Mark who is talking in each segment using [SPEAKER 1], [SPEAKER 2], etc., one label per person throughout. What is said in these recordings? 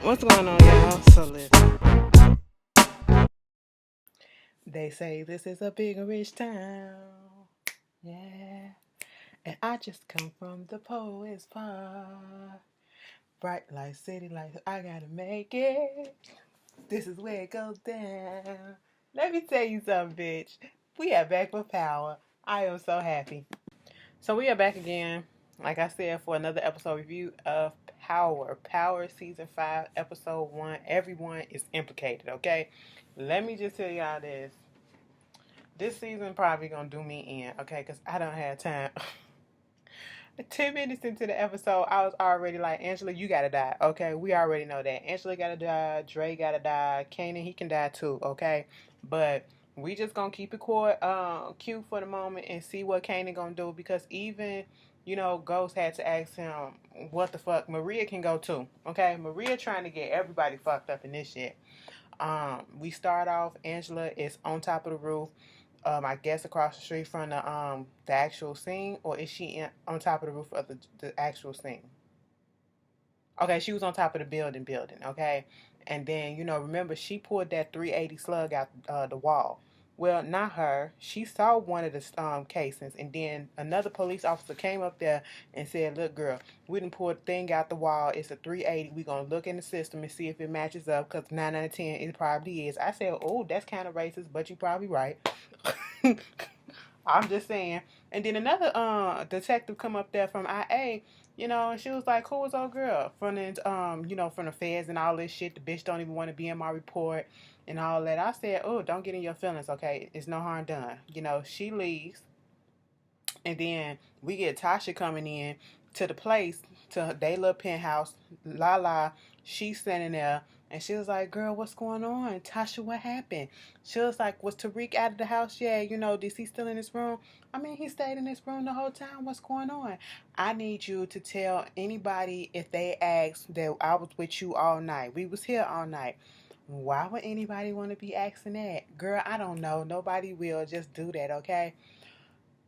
[SPEAKER 1] What's going on, y'all? So listen, they say this is a big rich town, yeah. And I just come from the poet's part. Bright light, city lights, I gotta make it. This is where it goes down. Let me tell you something, bitch. We are back with power. I am so happy. So we are back again, like I said, for another episode review of Power. Power Season 5, Episode 1. Everyone is implicated, okay? Let me just tell y'all this. This season probably gonna do me in, okay? Because I don't have time. 10 minutes into the episode, I was already like, Angela, you gotta die, okay? We already know that. Angela gotta die, Dre gotta die, Kanan, he can die too, okay? But we just gonna keep it cute for the moment and see what Kanan gonna do, because even, Ghost had to ask him, what the fuck? Maria can go too, okay? Maria trying to get everybody fucked up in this shit. We start off, Angela is on top of the roof, I guess across the street from the actual scene, or is she on top of the roof of the actual scene? Okay, she was on top of the building, okay? And then, remember, she pulled that 380 slug out the wall. Well, not her. She saw one of the casings, and then another police officer came up there and said, look, girl, we done pulled the thing out the wall. It's a 380. We're going to look in the system and see if it matches up, because 9 out of 10, it probably is. I said, oh, that's kind of racist, but you're probably right. I'm just saying. And then another detective come up there from IA, and she was like, "Who was old girl from the from the feds and all this shit? The bitch don't even want to be in my report and all that." I said, "Oh, don't get in your feelings, okay? It's no harm done." She leaves, and then we get Tasha coming in to the place, to their little penthouse. Lala, she's standing there, and she was like, "Girl, what's going on? Tasha, what happened?" She was like, "Was Tariq out of the house yet? Is he still in this room?" I mean, he stayed in this room the whole time. What's going on? I need you to tell anybody if they ask that I was with you all night. We was here all night. Why would anybody want to be asking that? Girl, I don't know. Nobody will. Just do that, okay?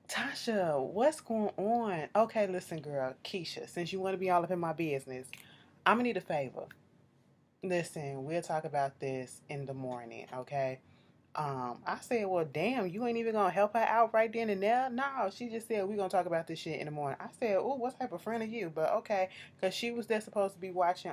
[SPEAKER 1] Tasha, what's going on? Okay, listen, girl, Keisha, since you want to be all up in my business, I'm gonna need a favor. Listen, we'll talk about this in the morning, okay? I said, well, damn, you ain't even gonna help her out right then and there? No, she just said, we gonna talk about this shit in the morning. I said, oh, what type of friend are you? But okay, because she was there supposed to be watching,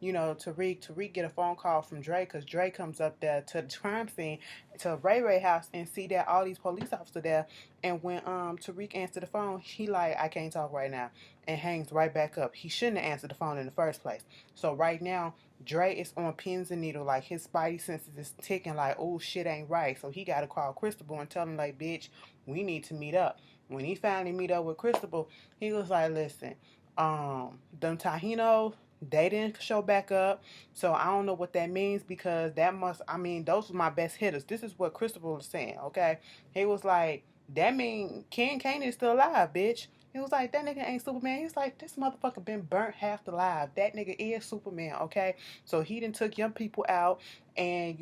[SPEAKER 1] Tariq get a phone call from Dre, because Dre comes up there to the crime scene, to Ray Ray house, and see that all these police officers there. And when Tariq answered the phone, he like, I can't talk right now, and hangs right back up. He shouldn't have answered the phone in the first place. So right now, Dre is on pins and needles, like his spidey senses is ticking, like, oh shit ain't right. So he gotta call Cristobal and tell him, like, bitch, we need to meet up. When he finally meet up with Cristobal, he was like, listen, them Tajinos, they didn't show back up. So I don't know what that means, because those were my best hitters. This is what Cristobal was saying, okay? He was like, that mean Ken Kane is still alive, bitch. He was like, that nigga ain't Superman. He's like, this motherfucker been burnt half alive. That nigga is Superman, okay? So he done took young people out, and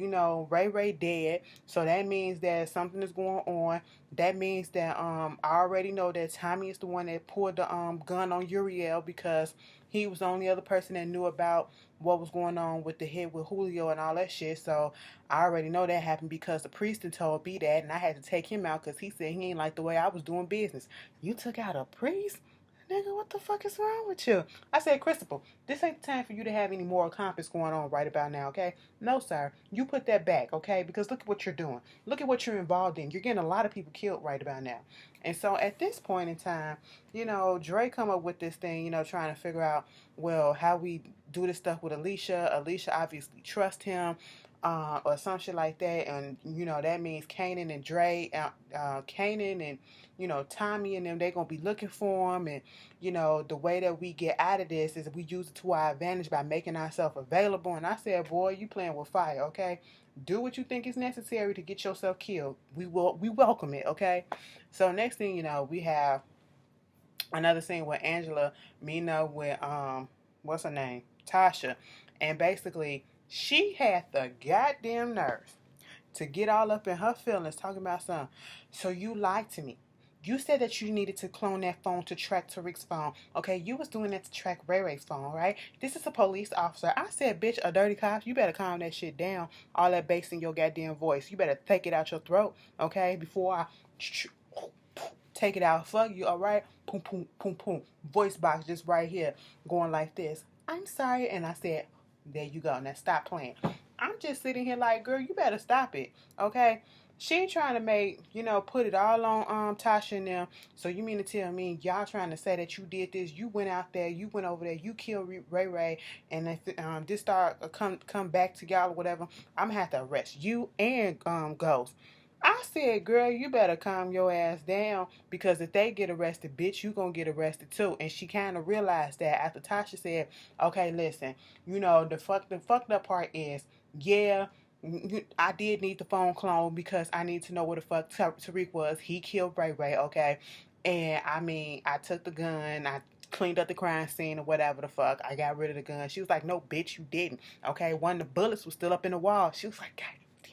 [SPEAKER 1] Ray Ray dead. So that means that something is going on. That means that I already know that Tommy is the one that pulled the gun on Uriel, because he was the only other person that knew about what was going on with the hit with Julio and all that shit. So I already know that happened, because the priest had told me that, and I had to take him out because he said he ain't like the way I was doing business. You took out a priest? Nigga, what the fuck is wrong with you? I said, Christopher, this ain't the time for you to have any moral compass going on right about now, okay? No, sir. You put that back, okay? Because look at what you're doing. Look at what you're involved in. You're getting a lot of people killed right about now. And so at this point in time, Dre come up with this thing, trying to figure out, well, how we do this stuff with Alicia. Alicia obviously trusts him, or some shit like that. And, that means Kanan and Dre, Kanan and, Tommy and them, they're going to be looking for him. And, the way that we get out of this is we use it to our advantage by making ourselves available. And I said, boy, you playing with fire, okay? Do what you think is necessary to get yourself killed. We welcome it, okay? So next thing you know, we have another scene with Angela meeting up with what's her name? Tasha. And basically she had the goddamn nerve to get all up in her feelings talking about something. So you lied to me. You said that you needed to clone that phone to track Tariq's phone. Okay, you was doing that to track Ray Ray's phone, right? This is a police officer. I said, bitch, a dirty cop. You better calm that shit down. All that bass in your goddamn voice. You better take it out your throat, okay? Before I take it out. Fuck you, all right? Boom, boom, boom, boom. Voice box just right here, going like this. I'm sorry, and I said, there you go. Now stop playing. I'm just sitting here like, girl, you better stop it, okay? She trying to make, put it all on Tasha and them. So you mean to tell me y'all trying to say that you did this? You went out there, you went over there, you killed Ray Ray, and if this start come back to y'all or whatever, I'm gonna have to arrest you and Ghost. I said, girl, you better calm your ass down because if they get arrested, bitch, you gonna get arrested too. And she kind of realized that after Tasha said, okay, listen, the fucked up part is, yeah, I did need the phone clone because I need to know where the fuck Tariq was. He killed Ray Ray, okay? And I mean, I took the gun, I cleaned up the crime scene or whatever the fuck. I got rid of the gun. She was like, no, bitch, you didn't. Okay, one of the bullets was still up in the wall. She was like, God damn.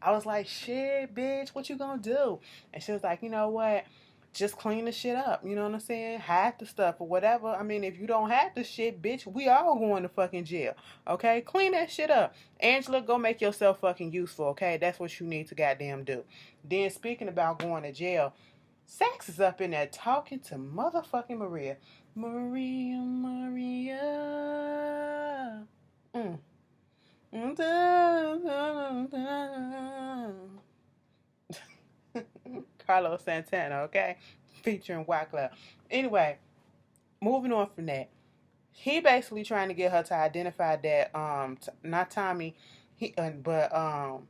[SPEAKER 1] I was like, shit, bitch, what you gonna do? And she was like, you know what? Just clean the shit up. You know what I'm saying? Hide the stuff or whatever. I mean, if you don't have the shit, bitch, we all going to fucking jail. Okay? Clean that shit up. Angela, go make yourself fucking useful. Okay? That's what you need to goddamn do. Then speaking about going to jail, Sax is up in there talking to motherfucking Maria. Maria, Maria. Mm. Carlos Santana, okay? Featuring Wyclef. Anyway, moving on from that. He basically trying to get her to identify that not Tommy, but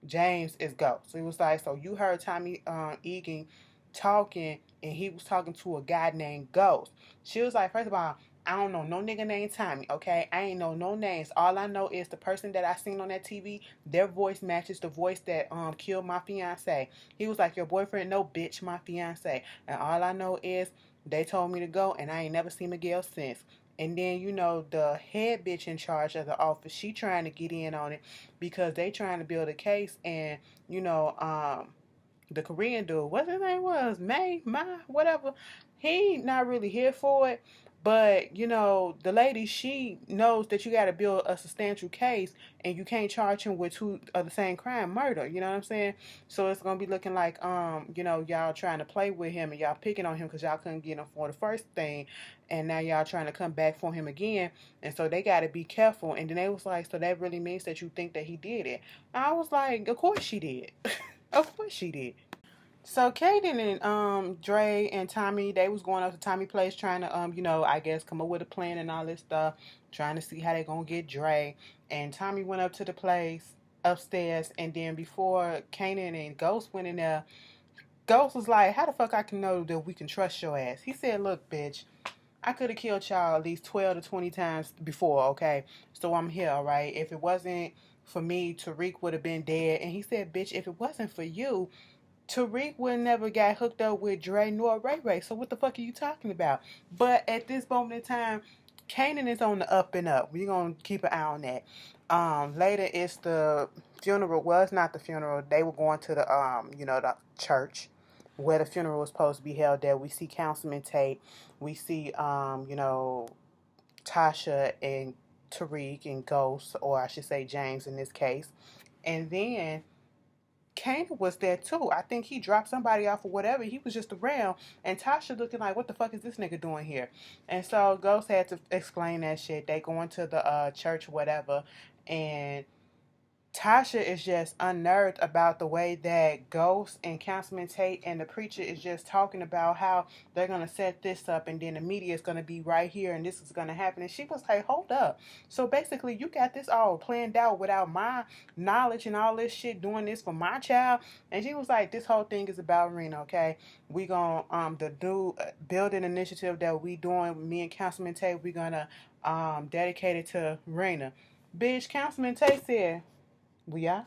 [SPEAKER 1] James is Ghost. So he was like, so you heard Tommy Egan talking, and he was talking to a guy named Ghost. She was like, first of all, I don't know no nigga named Tommy, okay? I ain't know no names. All I know is the person that I seen on that TV, their voice matches the voice that killed my fiance. He was like, your boyfriend? No, bitch, my fiance. And all I know is they told me to go, and I ain't never seen Miguel since. And then, the head bitch in charge of the office, she trying to get in on it because they trying to build a case. And, the Korean dude, what his name was, whatever, he not really here for it. But, the lady, she knows that you got to build a substantial case and you can't charge him with two of the same crime, murder. You know what I'm saying? So it's going to be looking like, y'all trying to play with him and y'all picking on him because y'all couldn't get him for the first thing. And now y'all trying to come back for him again. And so they got to be careful. And then they was like, so that really means that you think that he did it. I was like, of course she did. Of course she did. So Kaden and Dre and Tommy, they was going up to Tommy's place trying to I guess come up with a plan and all this stuff, trying to see how they gonna get Dre. And Tommy went up to the place upstairs, and then before Kanan and Ghost went in there, Ghost was like, how the fuck I can know that we can trust your ass? He said, look, bitch, I could have killed y'all at least 12 to 20 times before, okay? So I'm here, all right? If it wasn't for me, Tariq would have been dead. And he said, bitch, if it wasn't for you, Tariq would never got hooked up with Dre nor Ray Ray. So what the fuck are you talking about? But at this moment in time, Kanan is on the up and up. We're going to keep an eye on that. Later it's the funeral. Well, it's not the funeral. They were going to the, the church where the funeral was supposed to be held there. We see Councilman Tate. We see, Tasha and Tariq and Ghost, or I should say James in this case. And then Kane was there too. I think he dropped somebody off or whatever. He was just around. And Tasha looking like, what the fuck is this nigga doing here? And so Ghost had to explain that shit. They going to the church, whatever. And Tasha is just unnerved about the way that Ghost and Councilman Tate and the preacher is just talking about how they're going to set this up and then the media is going to be right here and this is going to happen. And she was like, hold up. So basically you got this all planned out without my knowledge and all this shit, doing this for my child. And she was like, this whole thing is about Rena, okay? We going to, the new building initiative that we doing, me and Councilman Tate, we going to dedicate it to Rena. Bitch, Councilman Tate said, we are?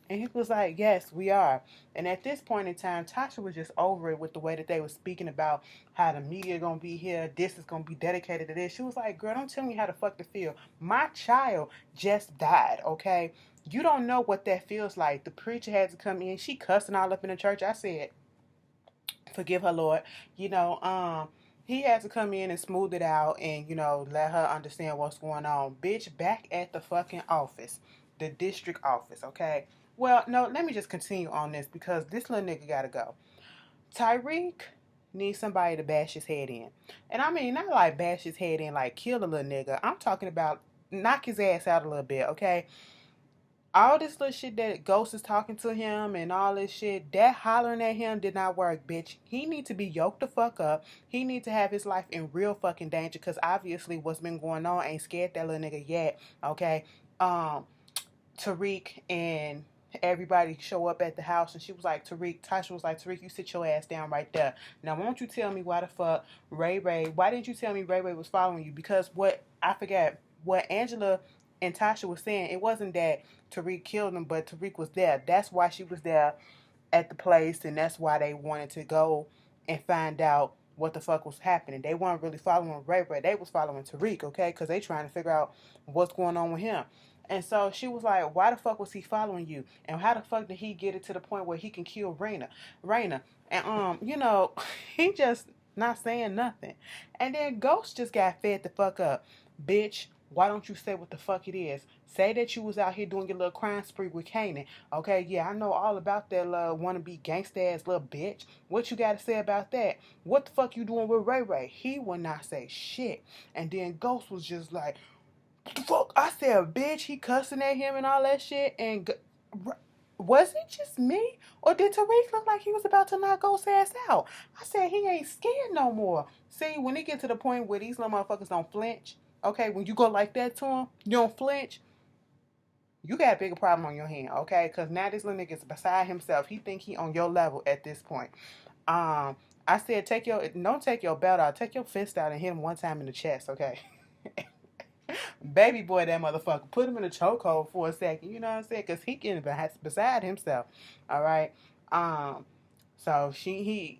[SPEAKER 1] And he was like, yes, we are. And at this point in time, Tasha was just over it with the way that they were speaking about how the media going to be here. This is going to be dedicated to this. She was like, girl, don't tell me how the fuck to feel. My child just died, okay? You don't know what that feels like. The preacher had to come in. She cussing all up in the church. I said, Forgive her, Lord. You know, he had to come in and smooth it out and, let her understand what's going on. Bitch, back at the fucking office, the district office, okay? Well, no, let me just continue on this because this little nigga gotta go. Tyreek needs somebody to bash his head in. And I mean, not like bash his head in, like kill a little nigga. I'm talking about knock his ass out a little bit, okay? All this little shit that Ghost is talking to him and all this shit, that hollering at him did not work, bitch. He need to be yoked the fuck up. He need to have his life in real fucking danger because obviously what's been going on ain't scared that little nigga yet, okay? Tariq and everybody show up at the house and she was like, Tasha was like, Tariq, you sit your ass down right there. Now, won't you tell me why the fuck why didn't you tell me Ray Ray was following you? Because I forgot, what Angela and Tasha was saying, it wasn't that Tariq killed him, but Tariq was there. That's why she was there at the place, and that's why they wanted to go and find out what the fuck was happening. They weren't really following Ray Ray. They was following Tariq, okay? Because they trying to figure out what's going on with him. And so she was like, why the fuck was he following you? And how the fuck did he get it to the point where he can kill Raina? And, he just not saying nothing. And then Ghost just got fed the fuck up. Bitch, why don't you say what the fuck it is? Say that you was out here doing your little crime spree with Kanan. Okay, yeah, I know all about that wannabe gangsta ass little bitch. What you got to say about that? What the fuck you doing with Ray Ray? He would not say shit. And then Ghost was just like, what the fuck? I said, bitch, he cussing at him and all that shit. And was it just me? Or did Tariq look like he was about to knock Ghost's ass out? I said, he ain't scared no more. See, when it get to the point where these little motherfuckers don't flinch, okay, when you go like that to him, you don't flinch, you got a bigger problem on your hand, okay? Because now this little nigga is beside himself. He think he on your level at this point. I said, don't take your belt out. Take your fist out and hit him one time in the chest, okay? Baby boy, that motherfucker. Put him in a chokehold for a second. You know what I'm saying? Because he getting beside himself. All right. So he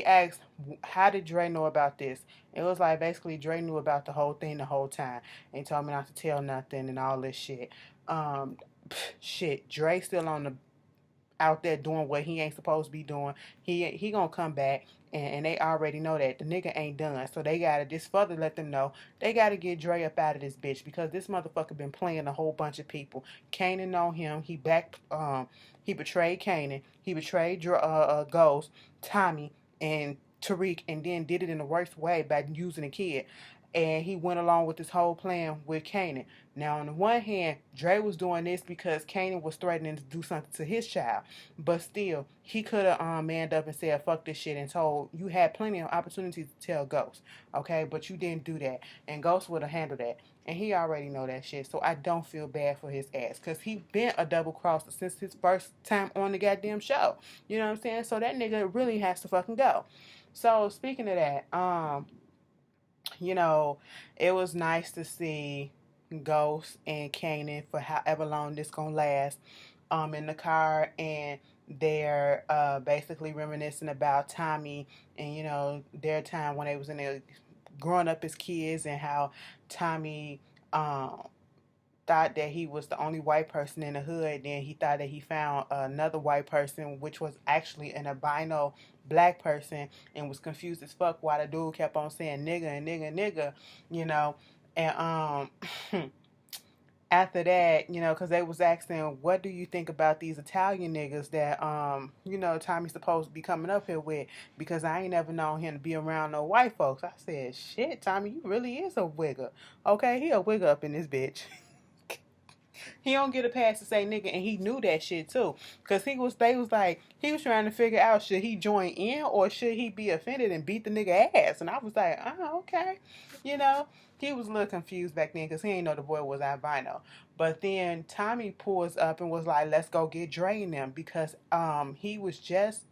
[SPEAKER 1] asked, how did Dre know about this? It was like basically Dre knew about the whole thing the whole time. And he told me not to tell nothing and all this shit. Shit, Dre still on the out there doing what he ain't supposed to be doing. He gonna come back, and they already know that the nigga ain't done. So they gotta just further let them know they gotta get Dre up out of this bitch because this motherfucker been playing a whole bunch of people. Kanan on him. He betrayed Kanan. He betrayed Ghost, Tommy, and Tariq, and then did it in the worst way by using a kid. And he went along with this whole plan with Kanan. Now, on the one hand, Dre was doing this because Kanan was threatening to do something to his child. But still, he could have manned up and said, fuck this shit, and told, you had plenty of opportunities to tell Ghost, okay? But you didn't do that. And Ghost would have handled that. And he already know that shit. So I don't feel bad for his ass. Because he been a double crosser since his first time on the goddamn show. You know what I'm saying? So that nigga really has to fucking go. So speaking of that, it was nice to see Ghost and Kanan for however long this gonna last in the car, and they're basically reminiscing about Tommy and their time when they was in there growing up as kids, and how Tommy thought that he was the only white person in the hood. Then he thought that he found another white person, which was actually an albino black person, and was confused as fuck why the dude kept on saying nigga and nigga and nigga, and after that, because they was asking, what do you think about these Italian niggas that Tommy's supposed to be coming up here with, because I ain't never known him to be around no white folks. I said, shit, Tommy, you really is a wigger. Okay, he a wigger up in this bitch. He don't get a pass to say nigga, and he knew that shit too. Cause he was trying to figure out, should he join in or should he be offended and beat the nigga ass? And I was like, oh, okay. He was a little confused back then because he ain't know the boy was albino. But then Tommy pulls up and was like, let's go get Dre and them, because he was just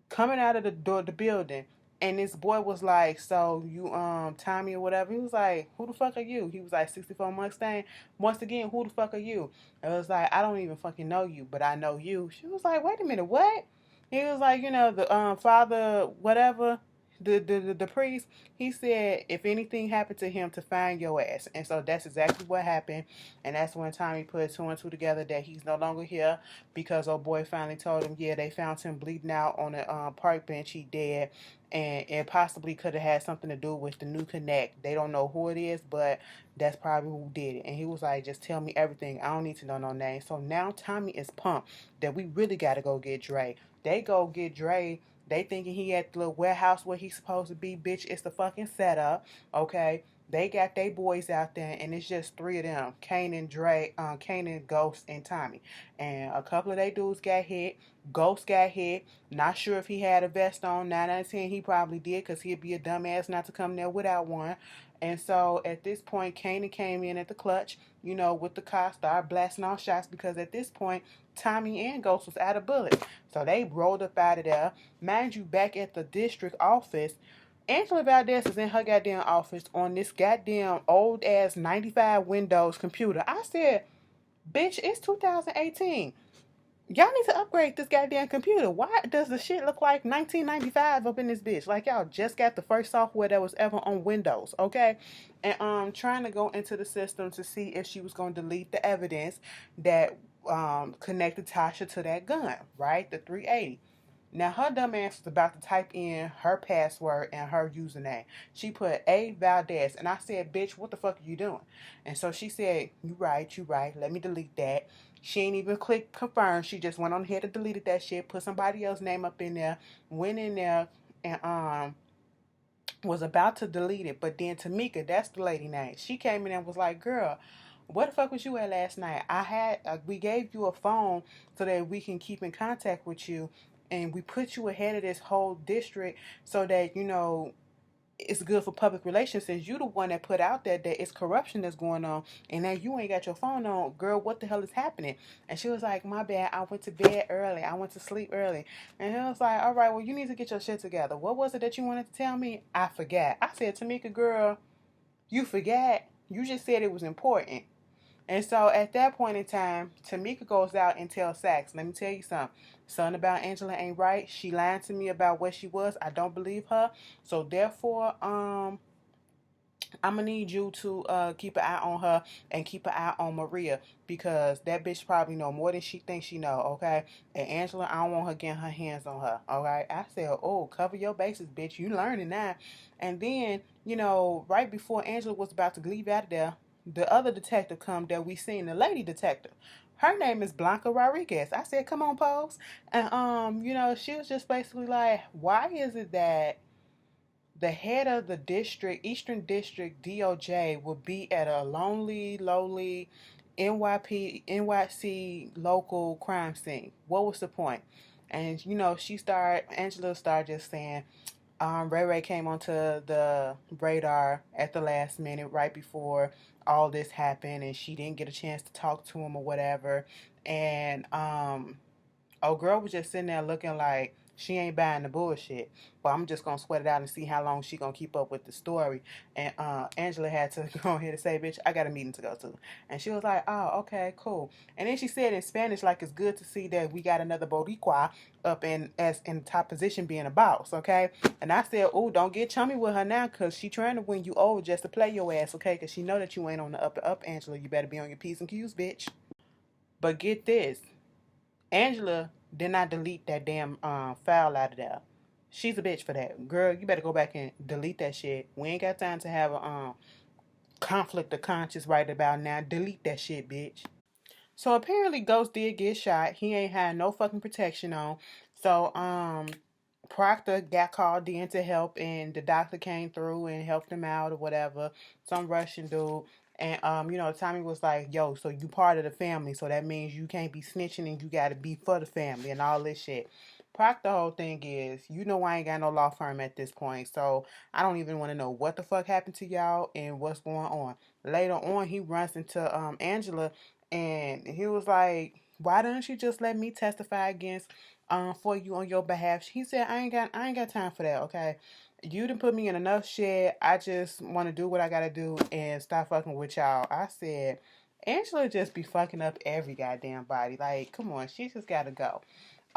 [SPEAKER 1] coming out of the building. And this boy was like, so you, Tommy or whatever. He was like, who the fuck are you? He was like, 64 Mustang. Once again, who the fuck are you? It was like, I don't even fucking know you, but I know you. She was like, wait a minute, what? He was like, the father, whatever. the priest, he said if anything happened to him to find your ass. And so that's exactly what happened. And that's when Tommy put two and two together that he's no longer here because old boy finally told him, yeah, they found him bleeding out on a park bench. He dead. And it possibly could have had something to do with the new connect. They don't know who it is, but that's probably who did it. And he was like, just tell me everything. I don't need to know no name. So now Tommy is pumped that we really got to go get Dre. They go get Dre. They thinking he at the little warehouse where he's supposed to be. Bitch, it's the fucking setup. Okay. They got their boys out there, and it's just three of them: Kanan, Dre, Kanan, Ghost, and Tommy. And a couple of they dudes got hit. Ghost got hit. Not sure if he had a vest on. 9 out of 10, he probably did, because he'd be a dumbass not to come there without one. And so at this point, Kanan came in at the clutch, with the car, started blasting off shots, because at this point, Tommy and Ghost was out of bullets. So they rolled up out of there. Mind you, back at the district office, Angela Valdez is in her goddamn office on this goddamn old ass 95 Windows computer. I said, bitch, it's 2018. Y'all need to upgrade this goddamn computer. Why does the shit look like 1995 up in this bitch? Like y'all just got the first software that was ever on Windows, okay? And trying to go into the system to see if she was going to delete the evidence that connected Tasha to that gun, right? The 380. Now, her dumb ass was about to type in her password and her username. She put A. Valdez. And I said, bitch, what the fuck are you doing? And so she said, you right. Let me delete that. She ain't even click confirm. She just went on ahead and deleted that shit, put somebody else's name up in there, went in there, and was about to delete it. But then Tamika, that's the lady name, she came in and was like, girl, where the fuck was you at last night? We gave you a phone so that we can keep in contact with you, and we put you ahead of this whole district so that, it's good for public relations, since you the one that put out there that it's corruption that's going on, and now you ain't got your phone on. Girl, what the hell is happening? And she was like, my bad, I went to bed early. I went to sleep early. And he was like, all right, well, you need to get your shit together. What was it that you wanted to tell me? I forgot. I said, Tamika, girl, you forgot? You just said it was important. And so at that point in time, Tamika goes out and tells Sax, let me tell you something. Something about Angela ain't right. She lied to me about what she was. I don't believe her. So therefore, I'm gonna need you to keep an eye on her and keep an eye on Maria, because that bitch probably know more than she thinks she know, okay? And Angela, I don't want her getting her hands on her, alright? I said, oh, cover your bases, bitch. You learning that. And then, right before Angela was about to leave out of there, the other detective come that we seen, the lady detective. Her name is Blanca Rodriguez. I said, come on, Pose. And she was just basically like, why is it that the head of the district, Eastern District DOJ, will be at a lonely, lowly NYC local crime scene? What was the point? And Angela started just saying, Ray Ray came onto the radar at the last minute, right before all this happened, and she didn't get a chance to talk to him or whatever. And old girl was just sitting there looking like she ain't buying the bullshit. But I'm just gonna sweat it out and see how long she gonna keep up with the story. And Angela had to go ahead and say, bitch, I got a meeting to go to. And she was like, oh, okay, cool. And then she said in Spanish, like, it's good to see that we got another Boricua up in top position being a boss, okay? And I said, oh, don't get chummy with her now, because she trying to win you over just to play your ass, okay? Because she know that you ain't on the up, Angela. You better be on your P's and Q's, bitch. But get this. Angela did not delete that damn file out of there. She's a bitch for that. Girl, you better go back and delete that shit. We ain't got time to have a conflict of conscience right about now. Delete that shit, bitch. So apparently Ghost did get shot. He ain't had no fucking protection on. So Proctor got called in to help, and the doctor came through and helped him out or whatever. Some Russian dude. And Tommy was like, yo, so you part of the family, so that means you can't be snitching and you gotta be for the family and all this shit. The whole thing is, I ain't got no law firm at this point, so I don't even want to know what the fuck happened to y'all and what's going on. Later on, he runs into Angela, and he was like, why don't you just let me testify against for you on your behalf? He said, I ain't got time for that, okay? You done put me in enough shit. I just want to do what I gotta do and stop fucking with y'all. I said, Angela just be fucking up every goddamn body. Like, come on, she just gotta go.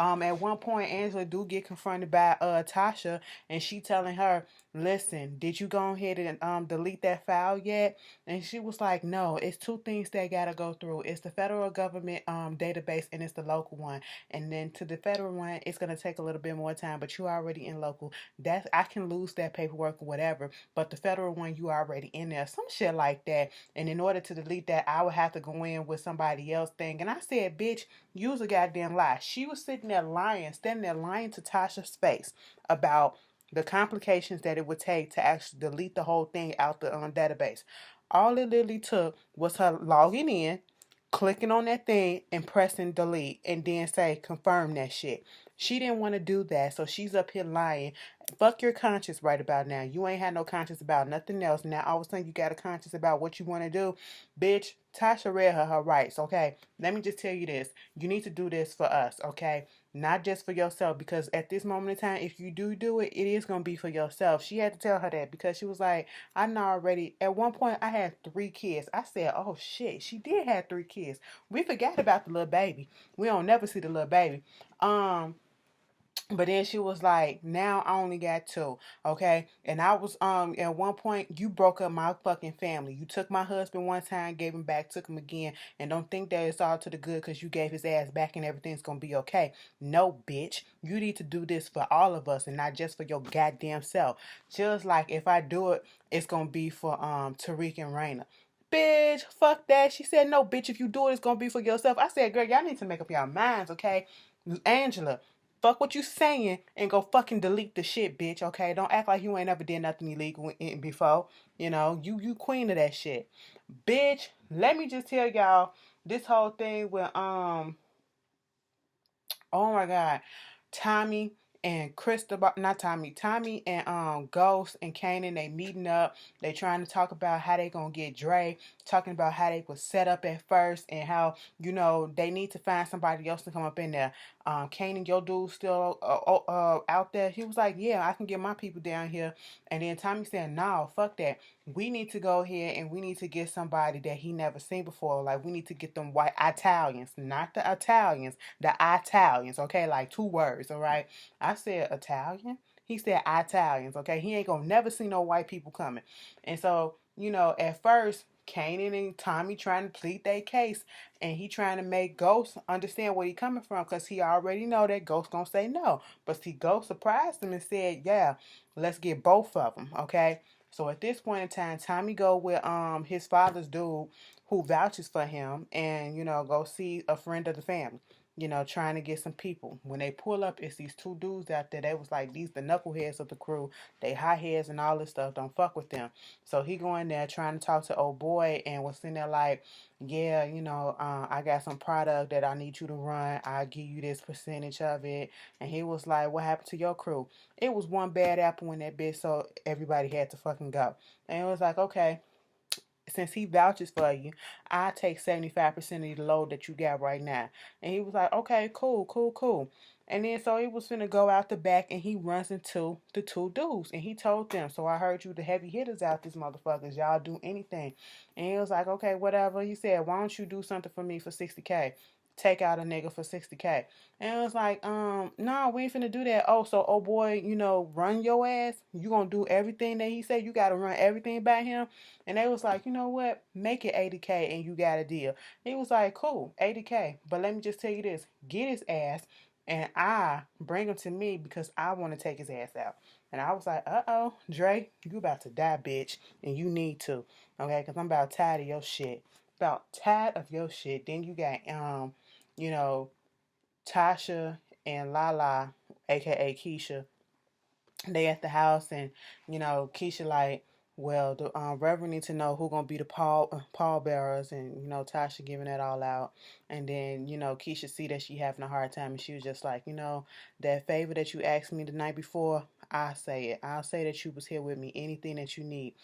[SPEAKER 1] At one point, Angela do get confronted by Tasha, and she telling her, "Listen, did you go ahead and delete that file yet?" And she was like, "No, it's two things that gotta go through. It's the federal government database, and it's the local one. And then to the federal one, it's gonna take a little bit more time, but you already in local. That's I can lose that paperwork or whatever, but the federal one you already in there, some shit like that. And in order to delete that, I would have to go in with somebody else thing." And I said, "Bitch, use a goddamn lie." She was sitting there lying, standing there lying to Tasha's face about the complications that it would take to actually delete the whole thing out the database. All it literally took was her logging in, clicking on that thing, and pressing delete, and then say confirm that shit. She didn't want to do that, so she's up here lying. Fuck your conscience right about now. You ain't had no conscience about nothing else. Now all of a sudden you got a conscience about what you want to do. Bitch, Tasha read her rights, okay? Let me just tell you this. You need to do this for us, okay? Not just for yourself, because at this moment in time, if you do it, it is going to be for yourself. She had to tell her that because she was like, I know already. At one point, I had 3 kids. I said, oh shit, she did have 3 kids. We forgot about the little baby. We don't never see the little baby. But then she was like, now I only got 2, okay? And I was at one point you broke up my fucking family. You took my husband one time, gave him back, took him again, and don't think that it's all to the good because you gave his ass back and everything's gonna be okay. No, bitch. You need to do this for all of us and not just for your goddamn self. Just like if I do it, it's gonna be for Tariq and Raina. Bitch, fuck that. She said, no, bitch, if you do it, it's gonna be for yourself. I said, girl, y'all need to make up your minds, okay? Angela, fuck what you saying and go fucking delete the shit, bitch, okay? Don't act like you ain't ever did nothing illegal before. You know, you queen of that shit. Bitch, let me just tell y'all this whole thing with oh my god, Tommy and Crystal, not Tommy, Tommy and Ghost and Kanan, they meeting up. They trying to talk about how they gonna get Dre, talking about how they was set up at first and how, you know, they need to find somebody else to come up in there. Kanan, your dude still out there? He was like, yeah, I can get my people down here. And then Tommy said, no, fuck that. We need to go here and we need to get somebody that he never seen before. Like, we need to get them white Italians, not the Italians, the Italians, okay? Like 2 words, all right? I said Italian. He said Italians, okay? He ain't gonna never see no white people coming. And so, you know, at first, Kanan and Tommy trying to plead their case, and he trying to make Ghost understand where he coming from, because he already know that Ghost gonna say no. But see, Ghost surprised him and said, yeah, let's get both of them, okay? So at this point in time, Tommy go with his father's dude who vouches for him, and you know, go see a friend of the family, you know, trying to get some people. When they pull up, it's these 2 dudes out there. They was like, these the knuckleheads of the crew. They high heads and all this stuff. Don't fuck with them. So he go in there trying to talk to old boy and was sitting there like, yeah, you know, I got some product that I need you to run. I'll give you this percentage of it. And he was like, what happened to your crew? It was one bad apple in that bitch, so everybody had to fucking go. And it was like, okay, since he vouches for you, I take 75% of the load that you got right now. And he was like, okay, cool, cool, cool. And then so he was finna go out the back and he runs into the 2 dudes. And he told them, so I heard you the heavy hitters out this motherfuckers. Y'all do anything. And he was like, okay, whatever. He said, why don't you do something for me for 60K? Take out a nigga for 60K. And it was like, no, we ain't finna do that. Oh, so oh boy, you know, run your ass. You gonna do everything that he said. You gotta run everything by him. And they was like, you know what? Make it 80K and you got a deal. He was like, cool, 80K. But let me just tell you this. Get his ass and I bring him to me because I want to take his ass out. And I was like, uh-oh, Dre, you about to die, bitch. And you need to. Okay? Because I'm about tired of your shit. About tired of your shit. Then you got, you know, Tasha and Lala, aka Keisha, they at the house, and you know, Keisha like, well, the Reverend need to know who gonna be the pall bearers, and you know, Tasha giving that all out, and then you know, Keisha see that she having a hard time, and she was just like, you know, that favor that you asked me the night before, I say it. I'll say that you was here with me. Anything that you need.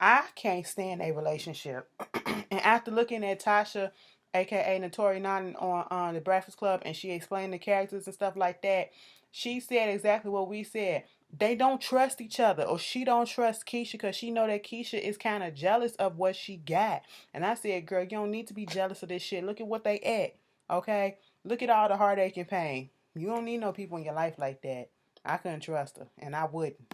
[SPEAKER 1] I can't stand a relationship. And after looking at Tasha, aka Notori Nine, on the Breakfast Club, and she explained the characters and stuff like that, she said exactly what we said. They don't trust each other, or she don't trust Keisha because she know that Keisha is kind of jealous of what she got. And I said, girl, you don't need to be jealous of this shit. Look at what they at, okay? Look at all the heartache and pain. You don't need no people in your life like that. I couldn't trust her, and I wouldn't.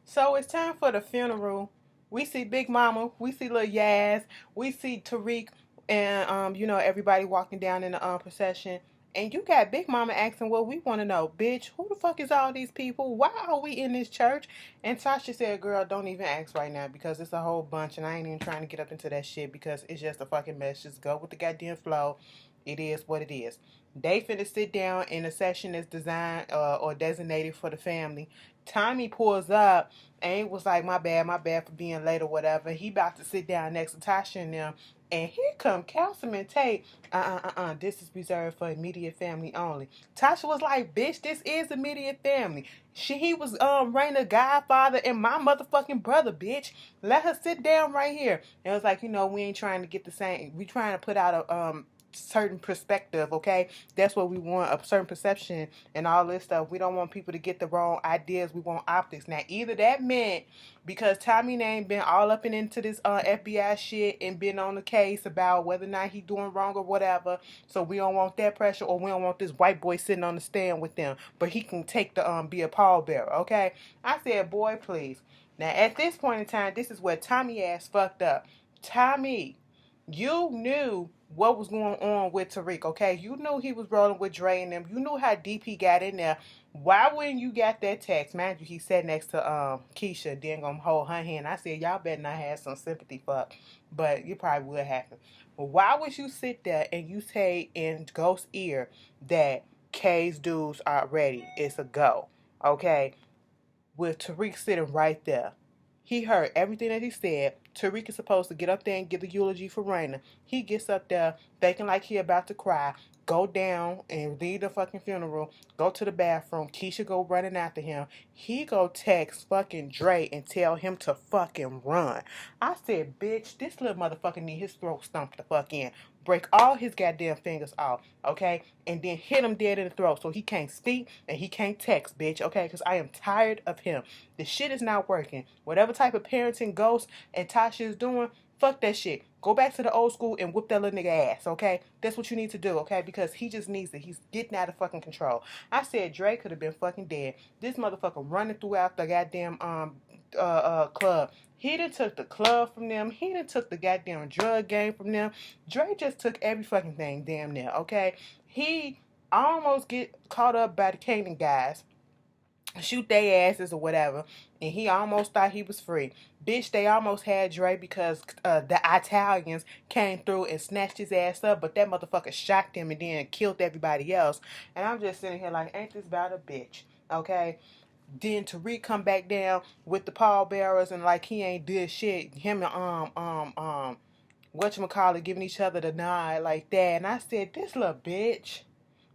[SPEAKER 1] So it's time for the funeral. We see Big Mama, we see Lil Yaz, we see Tariq, and everybody walking down in the procession. And you got Big Mama asking what we want to know, bitch. Who the fuck is all these people? Why are we in this church? And Tasha said, "Girl, don't even ask right now because it's a whole bunch, and I ain't even trying to get up into that shit because it's just a fucking mess. Just go with the goddamn flow. It is what it is." They finna sit down in a session that's designed or designated for the family. Tommy pulls up and it was like, my bad for being late or whatever. He about to sit down next to Tasha and them. And here come Councilman Tate. This is reserved for immediate family only. Tasha was like, bitch, this is immediate family. He was Raina's godfather and my motherfucking brother, bitch. Let her sit down right here. And it was like, we ain't trying to get the same. We trying to put out a certain perspective, okay? That's what we want, a certain perception and all this stuff. We don't want people to get the wrong ideas. We want optics. Now, either that meant because Tommy ain't been all up and into this FBI shit and been on the case about whether or not he doing wrong or whatever, so we don't want that pressure, or we don't want this white boy sitting on the stand with them, but he can take the be a pallbearer, okay? I said, boy, please. Now, at this point in time, this is where Tommy ass fucked up. Tommy, you knew what was going on with Tariq, okay? You knew he was rolling with Dre and them. You knew how deep he got in there. Why wouldn't you got that text? Mind you, he sat next to Keisha, then gonna hold her hand. I said, y'all better not have some sympathy fuck, but it probably would happen. But why would you sit there and you say in Ghost's ear that K's dudes are ready? It's a go, okay? With Tariq sitting right there. He heard everything that he said. Tariq is supposed to get up there and give the eulogy for Raina. He gets up there thinking like he about to cry, go down and leave the fucking funeral, go to the bathroom. Keisha go running after him. He go text fucking Dre and tell him to fucking run. I said, bitch, this little motherfucker need his throat stumped the fuck in. Break all his goddamn fingers off, okay? And then hit him dead in the throat so he can't speak and he can't text, bitch, okay? Because I am tired of him. The shit is not working. Whatever type of parenting Ghost and Tasha is doing, fuck that shit. Go back to the old school and whoop that little nigga ass, okay? That's what you need to do, okay? Because he just needs it. He's getting out of fucking control. I said Dre could have been fucking dead. This motherfucker running throughout the goddamn club. He done took the club from them. He done took the goddamn drug game from them. Dre just took every fucking thing damn near, okay? He almost get caught up by the Canaan guys, shoot their asses or whatever, and he almost thought he was free. Bitch, they almost had Dre because the Italians came through and snatched his ass up, but that motherfucker shot him and then killed everybody else. And I'm just sitting here like, ain't this about a bitch, okay? Then Tariq come back down with the pallbearers and like he ain't did shit. Him and whatchamacallit giving each other the nod like that. And I said, this little bitch.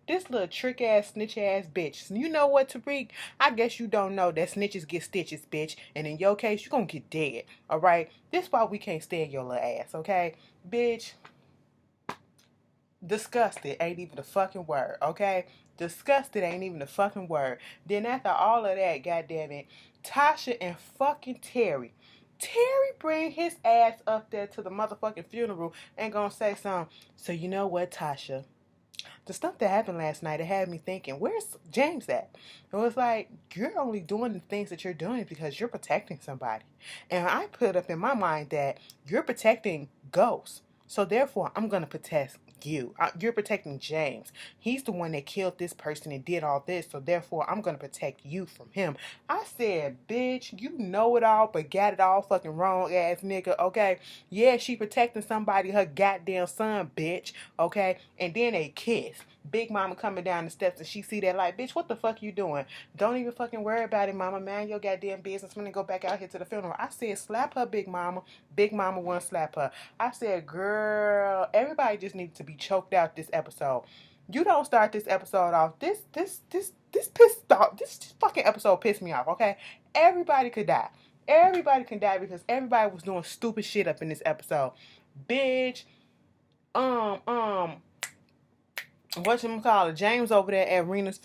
[SPEAKER 1] This little trick ass, snitch ass bitch. You know what, Tariq? I guess you don't know that snitches get stitches, bitch. And in your case, you're gonna get dead. Alright? This why we can't stand your little ass, okay? Bitch. Disgusted ain't even the fucking word, okay? Disgusted ain't even the fucking word. Then after all of that, goddamn it, Tasha and fucking Terry. Terry bring his ass up there to the motherfucking funeral and gonna say something. So you know what, Tasha? The stuff that happened last night, it had me thinking, where's James at? It was like, you're only doing the things that you're doing because you're protecting somebody. And I put up in my mind that you're protecting ghosts. So therefore, I'm going to protect you. You're protecting James. He's the one that killed this person and did all this. So therefore, I'm going to protect you from him. I said, bitch, you know it all, but got it all fucking wrong, ass nigga, okay? Yeah, she protecting somebody, her goddamn son, bitch, okay? And then they kiss. Big Mama coming down the steps and she see that like, bitch, what the fuck you doing? Don't even fucking worry about it, Mama. Man, your goddamn business. I'm gonna go back out here to the funeral. I said, slap her, Big Mama. Big Mama wouldn't slap her. I said, girl, everybody just needs to be choked out this episode. You don't start this episode off. This pissed off. This fucking episode pissed me off, okay? Everybody could die. Everybody can die because everybody was doing stupid shit up in this episode. Bitch, whatchamacallit, James over there at Rena's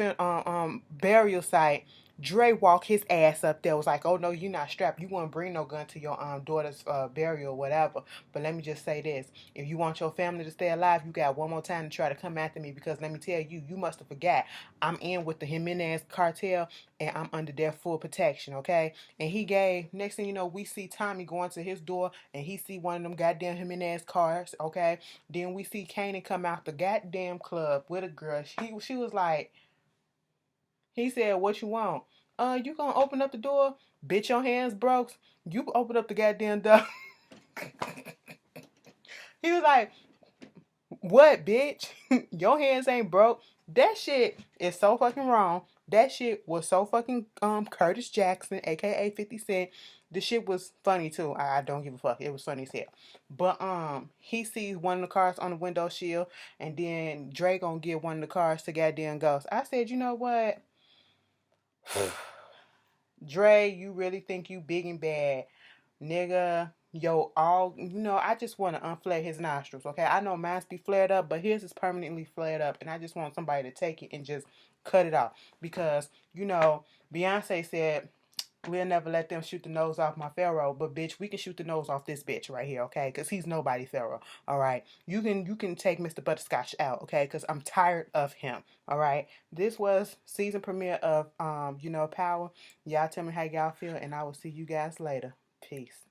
[SPEAKER 1] burial site Dre walked his ass up there, was like, oh no, you not strapped. You wouldn't bring no gun to your daughter's burial or whatever. But let me just say this. If you want your family to stay alive, you got one more time to try to come after me, because let me tell you, you must have forgot. I'm in with the Jimenez cartel and I'm under their full protection, okay? And he gave, next thing you know, we see Tommy going to his door and he see one of them goddamn Jimenez cars, okay? Then we see Kanan come out the goddamn club with a girl. She was like, he said, what you want? You gonna open up the door? Bitch, your hands broke. You open up the goddamn door. He was like, what, bitch? Your hands ain't broke. That shit is so fucking wrong. That shit was so fucking Curtis Jackson, aka 50 Cent. The shit was funny too. I don't give a fuck. It was funny as hell. But he sees one of the cars on the window shield, and then Dre gonna give one of the cars to goddamn Ghost. I said, you know what? Dre, you really think you big and bad, nigga? Yo, I just want to unflare his nostrils, okay? I know mine's be flared up, but his is permanently flared up, and I just want somebody to take it and just cut it off. Because, Beyonce said, we'll never let them shoot the nose off my Pharaoh, but bitch, we can shoot the nose off this bitch right here, okay? Because he's nobody Pharaoh, all right? You can take Mr. Butterscotch out, okay? Because I'm tired of him, all right? This was season premiere of Power. Y'all tell me how y'all feel, and I will see you guys later. Peace.